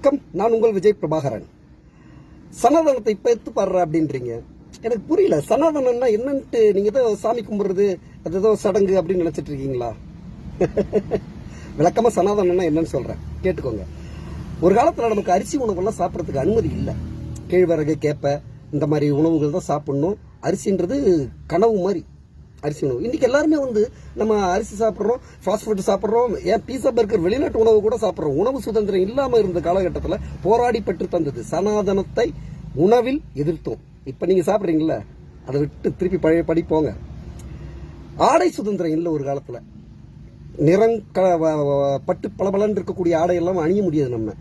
வணக்கம், நான் உங்கள் விஜய் பிரபாகரன். சனாதனத்தை இப்ப எடுத்து பாடுற அப்படின்றீங்க. எனக்கு புரியல. சனாதனம்னா என்னன்ட்டு நீங்க ஏதோ சாமி கும்பிடுறது, அது ஏதோ சடங்கு அப்படின்னு நினைச்சிட்டு இருக்கீங்களா? விளக்கமா சனாதனம்னா என்னன்னு சொல்றேன், கேட்டுக்கோங்க. ஒரு காலத்துல நமக்கு அரிசி உணவுகள்லாம் சாப்பிட்றதுக்கு அனுமதி இல்லை. கேழ்வரகு, கேப்பை இந்த மாதிரி உணவுகள் தான் சாப்பிடணும். அரிசின்றது கனவு மாதிரி அரிசி உணவு. இன்னைக்கு எல்லாருமே நம்ம அரிசி சாப்பிட்றோம், ஃபாஸ்ட் ஃபுட் சாப்பிட்றோம், ஏன் பீஸா பர்கர் வெளிநாட்டு உணவு கூட சாப்பிட்றோம். உணவு சுதந்திரம் இல்லாம இருந்த காலகட்டத்தில் போராடி பெற்று தந்தது சனாதனத்தை உணவில் எதிர்த்தோம். இப்ப நீங்க சாப்பிட்றீங்களா, அதை விட்டு திருப்பி பழைய படிப்போங்க. ஆடை சுதந்திரம் இல்லை ஒரு காலத்துல. நிறம் பட்டு பளபளன்னு இருக்கக்கூடிய ஆடையெல்லாம் அணிய முடியாது. நம்ம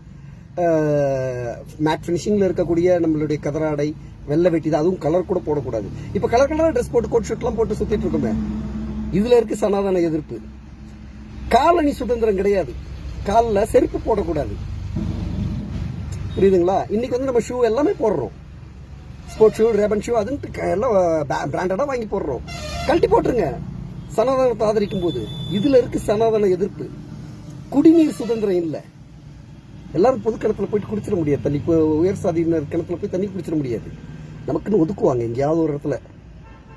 மேட் ஃபினிஷிங்ல இருக்கக்கூடிய நம்மளுடைய கதராடை, வெள்ளை வெட்டி தான், அதுவும் கலர் கூட போடக்கூடாது. இப்ப கலர் கலர் ட்ரெஸ் போட்டு கோட் ஷர்ட் எல்லாம் போட்டு சுத்திட்டு இருக்கோமே, இதுல இருக்கு சனாதன எதிர்ப்பு. காலணி சுதந்திரம் கிடையாது. காலில் செருப்பு போடக்கூடாது, புரியுதுங்களா? இன்னைக்கு நம்ம ஷூ எல்லாமே போடுறோம், ஸ்போர்ட்ஸ் ஷூ, ரேபன் ஷூ, அதுன்ட்டு எல்லாம் பிராண்டடா வாங்கி போடுறோம். கழட்டி போட்டுருங்க சனாதனத்தை ஆதரிக்கும் போது. இதுல இருக்கு சனாதன எதிர்ப்பு. குடிநீர் சுதந்திரம் இல்லை. எல்லாரும் பொது கிணத்துல போயிட்டு குடிச்சிட முடியாது தண்ணி. உயர் சாதியினர் கிணத்துல போய் தண்ணி குடிச்சிட முடியாது. நமக்குன்னு ஒதுக்குவாங்க எங்கேயாவது ஒரு இடத்துல,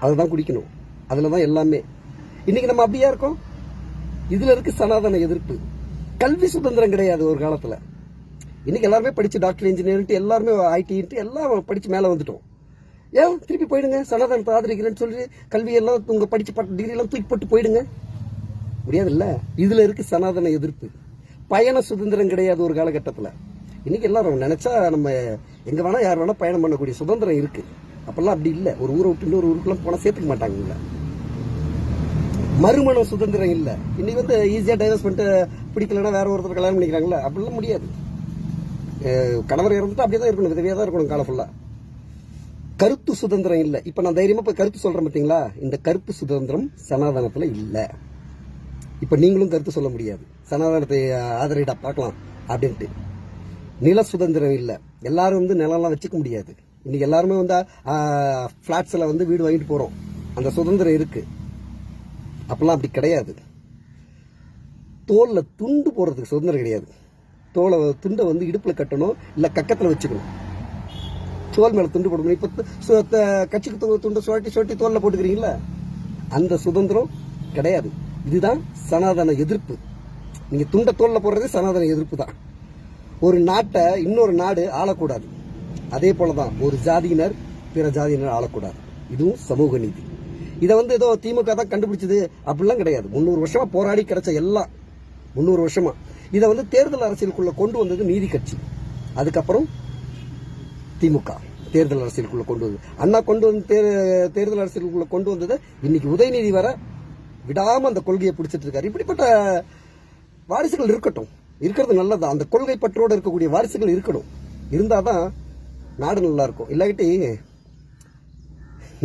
அதுதான் குடிக்கணும். அதுலதான் எல்லாமே. இன்னைக்கு நம்ம அப்படியா இருக்கோம். இதுல இருக்கு சனாதன எதிர்ப்பு. கல்வி சுதந்திரம் கிடையாது ஒரு காலத்துல. இன்னைக்கு எல்லாருமே படிச்சு டாக்டர், இன்ஜினியர், எல்லாருமே ஐடி எல்லாம் படிச்சு மேல வந்துட்டோம். ஏன் திருப்பி போயிடுங்க, சனாதனத்தை ஆதரிக்கிறேன்னு சொல்லி கல்வியெல்லாம் உங்க படிச்சு டிகிரி எல்லாம் தூக்கி போட்டு போயிடுங்க, முடியாது இல்ல. இதுல இருக்கு சனாதன எதிர்ப்பு. பயண சுதந்திரம் கிடையாது ஒரு காலகட்டத்தில். இன்னைக்கு எல்லாரும் நினைச்சா நம்ம எங்க வேணா யார் வேணா பயணம் பண்ணக்கூடிய சுதந்திரம் இருக்கு. அப்பெல்லாம் அப்படி இல்லை. ஒரு ஊரை விட்டு இன்னொரு ஊருக்குலாம் போனா சேர்த்துக்க மாட்டாங்க. மறுமண சுதந்திரம் இல்லை. இன்னைக்கு ஈஸியா டைவர்ஸ் பண்ணிட்டு பிடிக்கலன்னா வேற ஒருத்தர் கல்யாணம் பண்ணிக்கிறாங்களா, அப்படிலாம் முடியாது. கணவர் இறந்துட்டு அப்படியே இருக்கணும், விதவியா தான் இருக்கணும் காலம் ஃபுல்லா. கருத்து சுதந்திரம் இல்லை. இப்ப நான் தைரியமா போய் கருத்து சொல்றேன் பாத்தீங்களா, இந்த கருத்து சுதந்திரம் சனாதனத்துல இல்லை. இப்ப நீங்களும் கருத்து சொல்ல முடியாது, சனாதனத்தை ஆதரிடா பார்க்கலாம் அப்படின்ட்டு. நில சுதந்திரம் இல்லை. எல்லாரும் நிலம்லாம் வச்சுக்க முடியாது. இன்னைக்கு எல்லாருமே பிளாட்ஸ்ல வீடு வாங்கிட்டு போறோம், அந்த சுதந்திரம் இருக்கு. அப்பெல்லாம் அப்படி கிடையாது. தோல்ல துண்டு போடுறதுக்கு சுதந்திரம் கிடையாது. துண்டை இடுப்புல கட்டணும், இல்ல கக்கத்துல வச்சுக்கணும். தோல் மேல துண்டு போடணும். இப்ப கட்சிக்கு துண்டை சுழட்டி தோல்ல போட்டுக்கிறீங்களா, அந்த சுதந்திரம் கிடையாது. இதுதான் சனாதன எதிர்ப்பு. நீங்க துண்ட தோல்ல போடுறது சனாதன எதிர்ப்பு தான். ஒரு நாட்டை இன்னொரு நாடு ஆளக்கூடாது. அதே போலதான் ஒரு ஜாதியினர் பிற ஜாதியினர் ஆளக்கூடாது. இதுவும் சமூக நீதி. இதை ஏதோ திமுக தான் கண்டுபிடிச்சது அப்படிலாம் கிடையாது. 300 வருஷமா போராடி கிடைச்ச எல்லாம் 300 வருஷமா. இதை தேர்தல் அரசியலுக்குள்ள கொண்டு வந்தது நீதி கட்சி. அதுக்கப்புறம் திமுக தேர்தல் அரசியலுக்குள்ள கொண்டு வந்தது. அண்ணா கொண்டு வந்து தேர்தல் அரசியலுக்குள்ள கொண்டு வந்தது. இன்னைக்கு உதயநிதி வர விடாம அந்த கொள்கையை பிடிச்சிட்டு இருக்காரு. இப்படிப்பட்ட வாரிசுகள் இருக்கட்டும், இருக்கிறது நல்லது. அந்த கொள்கை பற்றோடு இருக்கக்கூடிய வாரிசுகள் இருக்கணும். இருந்தாதான் நாடு நல்லா இருக்கும். இல்லாட்டி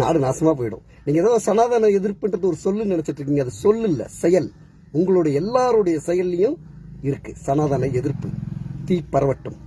நாடு நாசமா போயிடும். நீங்க ஏதோ சனாதன எதிர்ப்புன்றது ஒரு சொல்லு நினைச்சிட்டு இருக்கீங்க. அது சொல்லு இல்ல, செயல். உங்களுடைய எல்லாருடைய செயல்லையும் இருக்கு சனாதன எதிர்ப்பு. தீ பரவட்டும்.